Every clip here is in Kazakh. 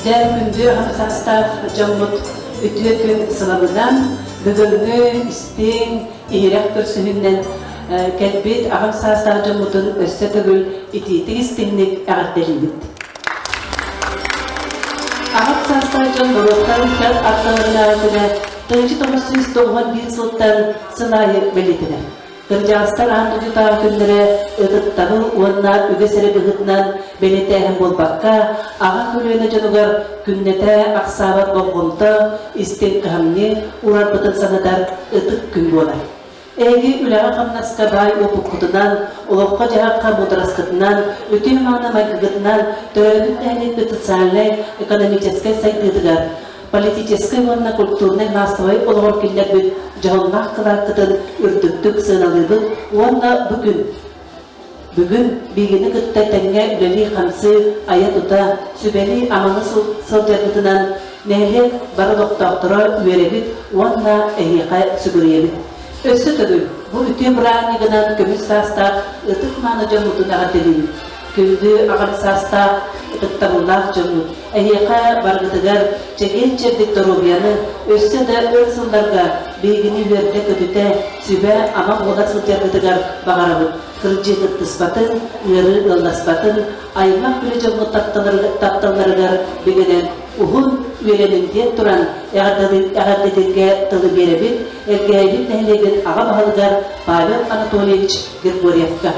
Дәл күнді Амсастав жаммыт үтіе күн сылабыдан бүгінгі істен иерек бүрсінінен кәлбет Амсастав жаммытын өсті түгіл итеті істемнік әғаттелінбет. Амсастав жаммыттан кәл артыларына күні 1991 жылдан сынайы бәлетіні. Кыржағыстан анды жұтағы күндері ұдыттағы уанна үгесері бұғытынан бәлетәйін болбаққа аға көлөйіні жануғар күннеті ақсабат болғынты істен қамне урар бұтын санадар ұдық күн болар. Әйгі үліға қамнасқа бай опық құтынан, олыққа жағаққа мұдырасқытынан, өте маңна майқығытынан түрәлік әйнетті социальный экономическай сайтыдығар. Политической ванна культурной настроy олор киллер бит жауннах кылакытын үрдүктүк сыналыбын ванна бүгүн бигини кытта теңге үлели камсы аятута сүбели аманы сылтыргытынан нелек бары доктора үеребит ванна эхиқа сүгүребит өссө түгүл бу үтү браанигынан көмүс саста ытык маны жомутунага делин күндү агар саста ытыктабыллах жомут эхиқа баргытыгар чеген чердик торобияны өссө да өлсүндарга бегини верде көтүтө сүбө ама года сылтыргытыгар багарабыт кыржы кыттыспатын ыры ылдаспатын аймак биле жомут тапталарыгар бегенен ухун үйренинде туран эгардедерге тылы беребит эргейбит нелеген ага баалыгар Павел Анатольевич Григорьевка.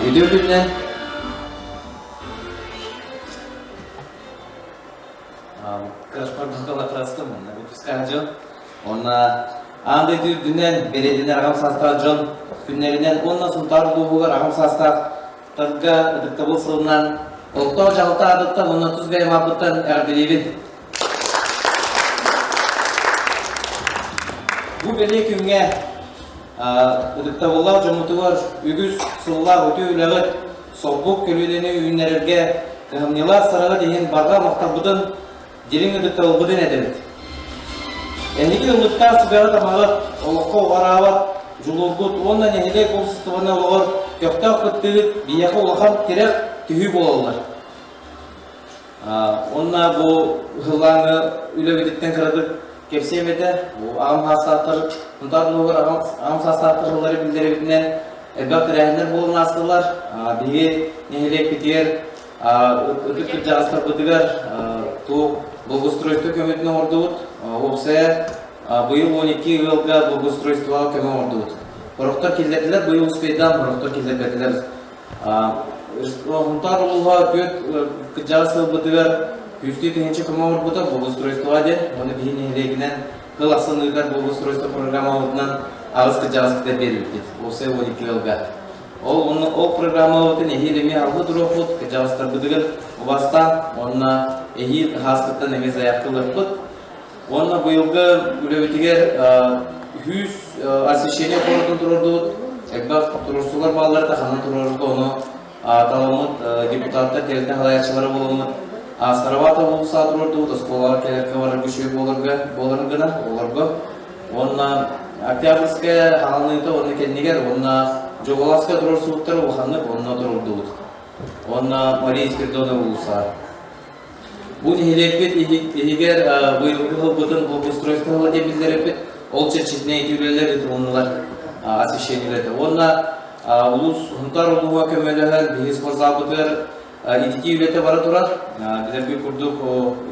Видеоюбилей. Крашпардакала крастым, выпускай жон. Онна андай дүнен берединер агам састар жон. Күннеринен онна султар дубугар агам састар тырга ыдыктабыл сылынан олтоо жалта адыктан онна тузгай мабыттан эрдилебин. Бу беле күнгө ыдыктабыллар жомутугар үгүз сыллар өтө үлөгөт солбук көлүлөнү үйүннерге кымнылар сарага деген барга мактабыдын дилиң ыдыктабылбыдын эдебит. Эндиги ылыктар сыгара тамагы олокко барабат жулургут онна нехиле колсустубана олор көктө кыттыгыт бияка улахан керек түһү бололар. Онна бу хылаңы үлөгөтүттен кырдык кепсемеде агам хасаттыр унтарлыгыр агам састаттырлары билдиребитинен элбак рәһнер болун астылар биги нехиле питер өтүп жастар бытыгар ту благоустройство көмөтүнө ордубут опсе быйыл 12 жылга благоустройствого көмө ордубут ороктор килдетилер быйыл успейдан ороктор килдетилер унтарлыгы көт жасы бытыгар Күсті түйінші көмі орбута благоустройствоға де, оны бейін еңлегінен қыл асынығар благоустройство программалығынан ағызқы жағызқыда берілді. Осы 12 жылға. Ол программалығын ехелеме алғы дұру құд, жағызқар бұдығыр ұбастан, онына ехел ғасқыттан емез аяққылыр құд. Онына бұйылғы үлөбетігер 100 освещение қорытын тұрырды бұд. Әкбақ тұрырсулар балаларды қанын тұрырды, оны талымыд депутаттар телді қалаячылары болымыд. Саравата болса тұрырды, сколалар келерке барыр күші болырын гына, оларға. Онна Октябрьская халаныйты, онна келнегер, онна Жоголаская тұрыр суыттары олғанық, онна тұрырды бұд. Онна Мария Спирдоны болса. Бұл нехелекпет, егер бұйылғы қыл бұтын благоустройство қылы демелдер өпет, ол чет-четіне етеулелер еді онылар освещениелерді. Онна ұлыс ұнтар ұлуға көмелігін, бейіз қорзал бұтыр, Идики үлеті бара тұрар, біздерге күрдік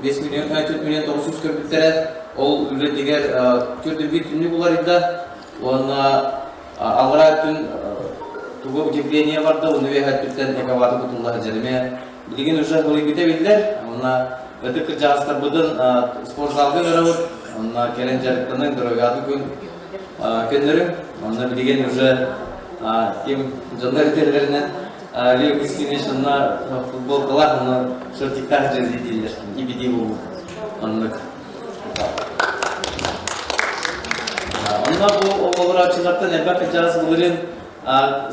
5 миллион, 4 миллион 900 көрбіттері, ол үлетігер көрдірбей түнні бұлар еді. Оны алғыра түн тұғы утепление барды, оны вейхат түттен экаваты бұтылығы жәліме. Білген ұжа бұл егбете білдер, оны өтік жағыстар бұдын спортзалғы өрәуір, оны келен жарықтының дұрағаты көндірі, оны білген ұжа кем жандар өтерлерінен Лев Кристинович, она футбол калах, она шортиктах жаздетелер, ибиди болу. Оннық. Онна бұл олғыра чыңғаттан әлбәкі жасы бұлырын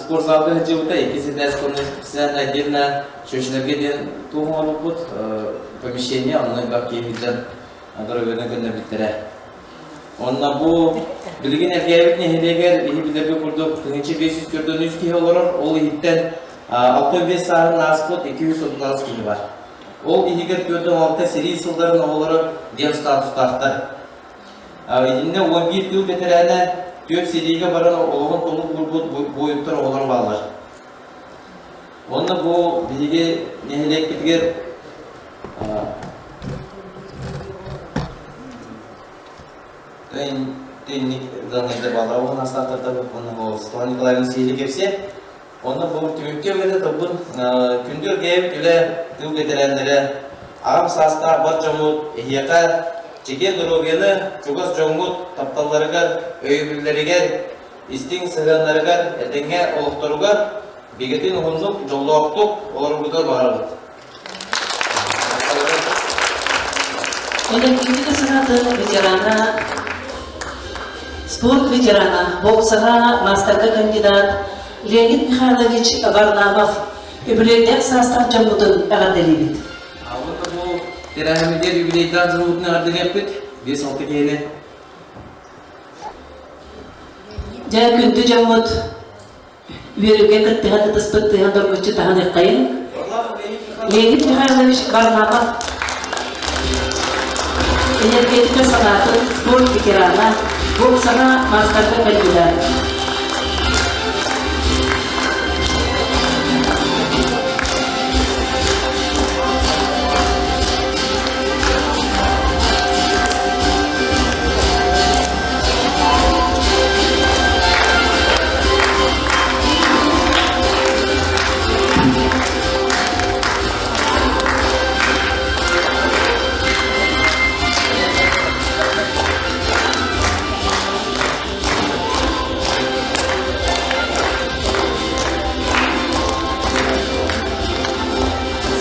спортзалды жауыта, екесі дәс коннесписиян әдеріне шөшілерге ден туғын бұд помещение, онна әлбәкі егіджан дұрығыдың күнді біттірі. Onna bu bilgin erkeğe nehirleger bilebi kurduk. Tınçı 500 körden 100 kişi olur. Ol hitten 65 saatin aspot 236 kişi var. Ol ihiger körden altta seri sılların oğulları diyen status tahtı. Yine 11 yıl veterana 4 seriye varan oğulun toluk boyutlar oğulları bağlar. Onna bu bilgi nehirlek bitger teknik данныйда bağlar. Onun astarlarda bu Слава Николаевна seyirli kepse. Onu bu tümükte böyle tabun kündür gelip öyle tüm veteranlara ağam sasta bat camut ihyaka çeke durogeni çugas camut taptallarıgar öybüllerigar isting sıganlarıgar etenge oluqtarugar begetin hunluk jolloqtuk olurguda bağırır. Onun ikinci sırada veterana, sport veterana, boksaga masterga kandidat Leonid Mikhailovich Varnamov öbürler sastan jamudun ağadalibit. Avunda bu terahimidir юбилейдан жылудың ардын yapıt. 5-6 kere. Ja kündü jamud Üyeruge kıttıhan tıspıttıhan dorgutçu tahan ekkayın. Leonid Mikhailovich Varnamov energetika sanatı sport veterana, boksaga masterga kandidat.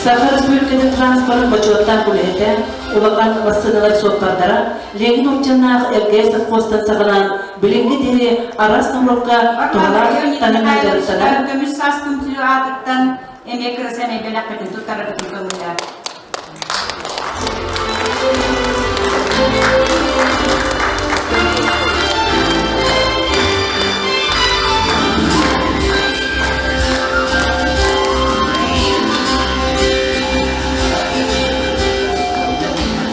Сахар Республикада транспорт бачуаттан бүлеті, улаған вассыналар соттардара, Ленин Омчаннағы Элгейсов постан сағынан білінгі дері арас намрокка тоғалар танымын жарықтана. Көміш саскым түлі адықтан емекірі сәмей белек бетін тұттары бітін көмілер.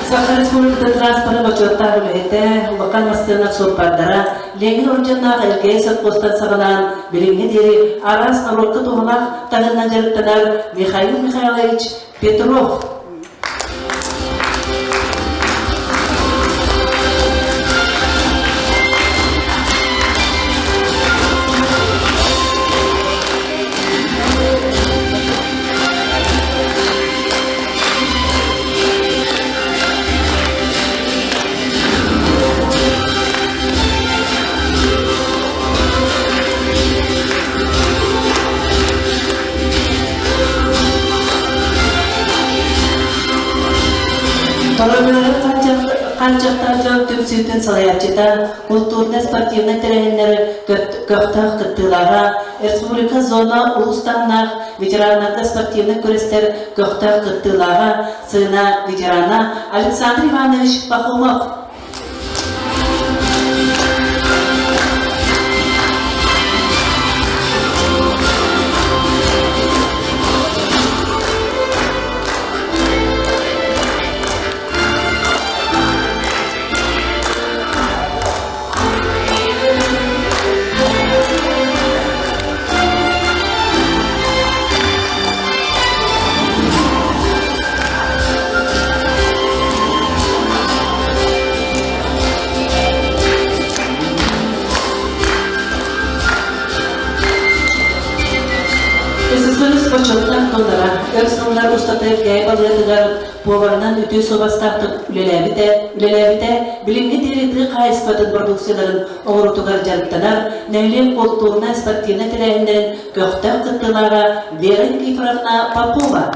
Сахар Республикада транспорт бачуаттан бүлеті, улаған вассыналар соттардара, Ленин Омчаннағы Элгейсов постан сағынан білінгі дері арас намрокка тоғалар танымын жарықтанар Михаил Михайлович Петров. Torabları kançaktarcan tüm sütün salayatçıda, kulturno-спортивный тренерleri köftah kıttılara, Respublika zona ulustanlar, veteranlarda спортивный körüster köftah kıttılara, sığına veterana Alexander Ivanovich Pakhomov. Почоттан тонара, Эрсонлар устатып гайбалыдыгар поварынан үтө собастартып үлеләбите, билимге дерети кайыспатын продукцияларын оңрутугар жарыктанар, нәйлен культурна спортивна тирәһендән көктәк кыттылара Вера Никифоровна Попова.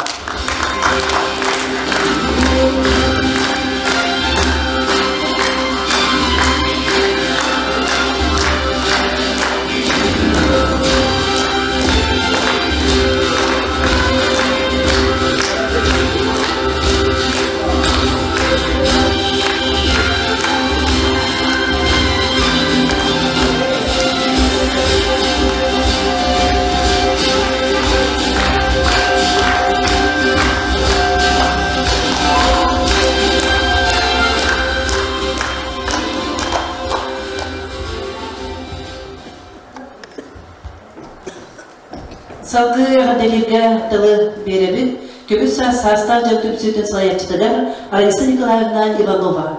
Salgı hadelirge tılı berebi, köbüssa sastan jöntüp sütün sayatçıdılar, Raisa Nikolaevna Ivanova.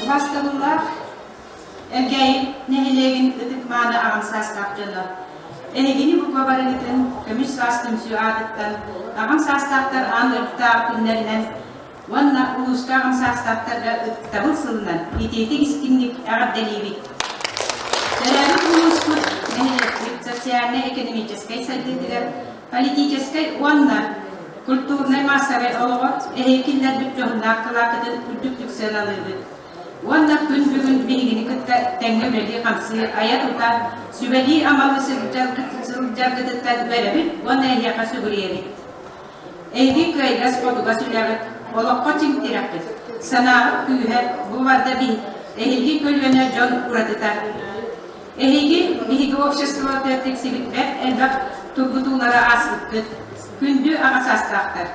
Vastalıllah, ergeyip nehilegin ıtıkmanı ağın sastaqcılar. Ehegini bu kabarıgıtın kömüş sastım süadıttan, ağın sastaqtar an ırktar günlerinden, vanna uluska ağın sastaqtarga ıtktabıl sılınan, itetik istimlik ağır delivik. Derevik uluskut nehileglik, социально-экономической, политической, vanna kulturной массовой олығы, ehekiller bütçoğunlar kılakıdın kürdüklük sığınalıydı. Wanda gün bugün bilgini kıtta tengömeli kamsı ayat uta sübeli amalı sırjargıdıttan verebil wanda yaka sügüriyeli. Ehdi köygas koduga sülagat olakko çimtirakız. Sana kühe bu varda bin ehdi kölvene jon uratıtar. Ehdi общество tertik sivikler elbak turgutulara aslıktır. Kündü ağasastraktar.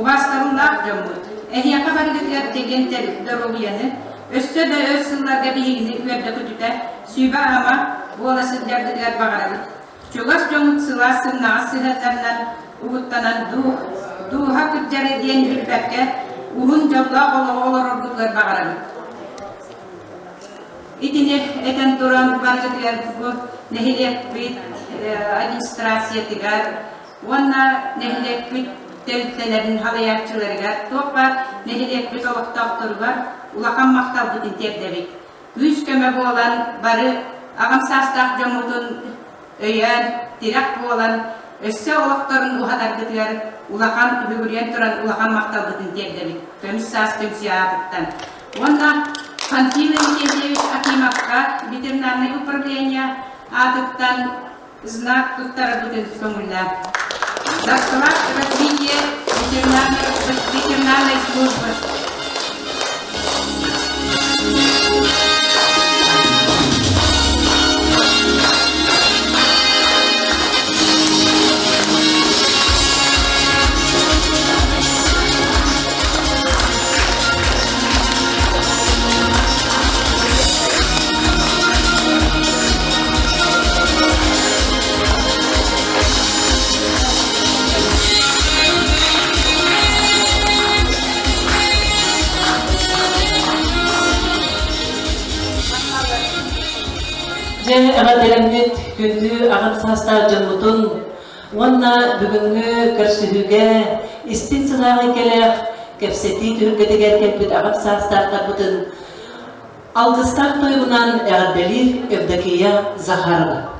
Uvastarullah jomut. Ehyaka bargıtlar tegentel daroviyanı Östö da öz sıllarga biligini üverde kütüte, süba ama bu olası derdiler bağırır. Çoğaz jonut sıla sığınağı sıhhatlarından uğuttanan duha kütleri diyen bir berke, uhun jomla olur orduklar bağırır. İtini eten duran bargıtlar bu nehilek bit administrasiyetigar, vanna nehilek bit devletlerin halayatçılarıgar, topa nehilek bit oluktaktırgar, Ulakan maktal butin terdevik. Yüz köme boğulan barı, ağam sastaq jomutun öyen, tirak boğulan, össe oluktorun uhadar gıtıgar, ulakan hügüryen turan ulakan maktal butin terdevik. Kömüş sastım siyatıktan. Onda Пантилы Никентьевич Акимовка, ветеринарное управление, адыктан знак туттара бутын көңүлдө. За вклад в развитие ветеринарной службы. Ağadelemmet gündü ağam sasta jomutun, wanna бүгүнгү көрсүгүгө истин сынагы келек, кепсети түргөтөгөр келбит ağam sasta butun. Algıstar toyundan Ağadelir Evdakiya Zaharova.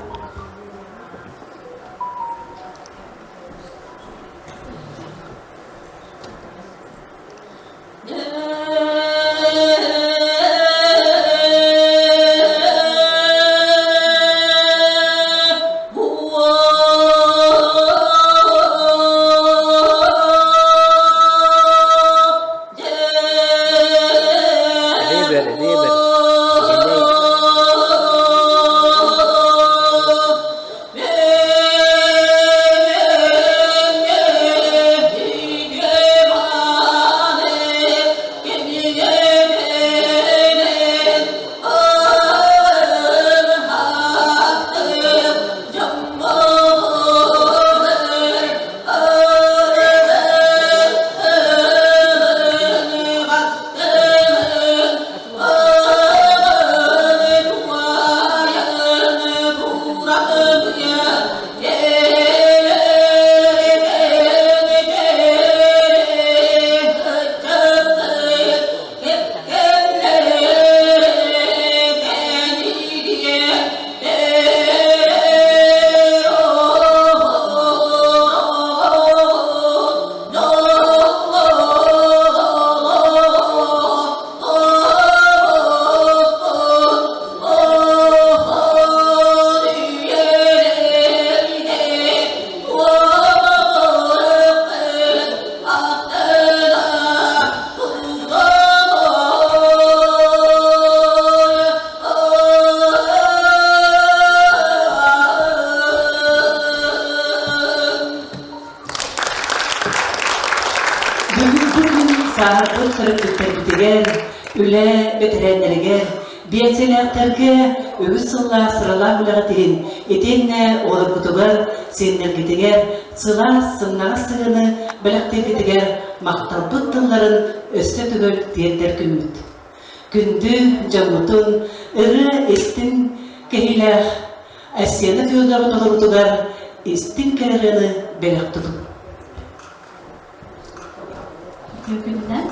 Saatın kırıklıkları bitiren, üle bitirenlerine Biyeselekterge ögüs sıllar sıralar bulağıtın. Etenle olup kutugar, senlergitiger, sıla sınnağı sığını bilektergitiger, maktalpıt tılların öste tügül diyetter kümmüt. Gündü, camutun, ırı estin kehiler, asyanı tüyödörü tolurdugar, estin kehirini belek tutup. Günden.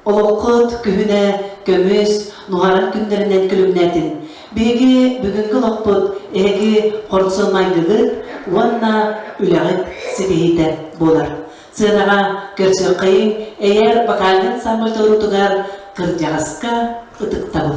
Oloqut, kühüne, kömüs, nuharan günlerinden külümnetin. Begi bugünkü lokput, egi hortsulmaydıgı, vanna üleğit sibihite bolar. Sınağa görsü kıyın, eğer bakalın sambalda urutugar, kırcağızka ıtık tabul.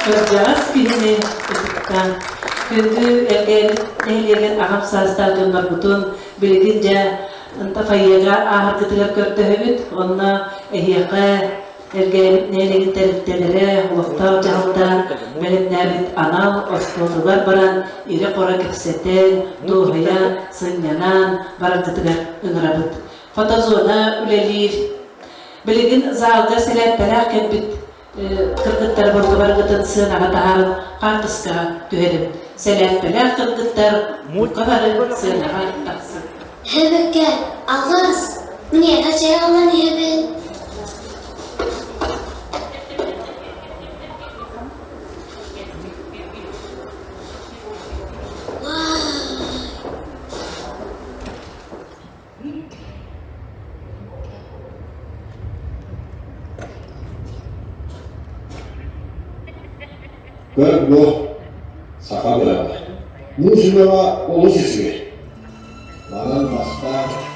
Kıracağız birini ısıttan. Kündü elgen aham sastadınlar butun bilgince anta fayyaga ahar kıtıgar körtühübüt onna ehiyaka elgen teriktelere uafta cahalda belimnabit anal ostonugar baran iri kora kipseten doğaya sınyanan baran kıtıgar ınırabıt. Fotozona ülelir bilgin zalga selatteler kebit kırgıtlar borgabar gıtın sığınağa taharın kartıska tüherim. Selatteler kırgıtlar borgabarın sığınağa taksın. Hebekke, ağız. Niye kaçaya alan hebe? 뭐 사과가 무슨가 오시시게 나는 봤다.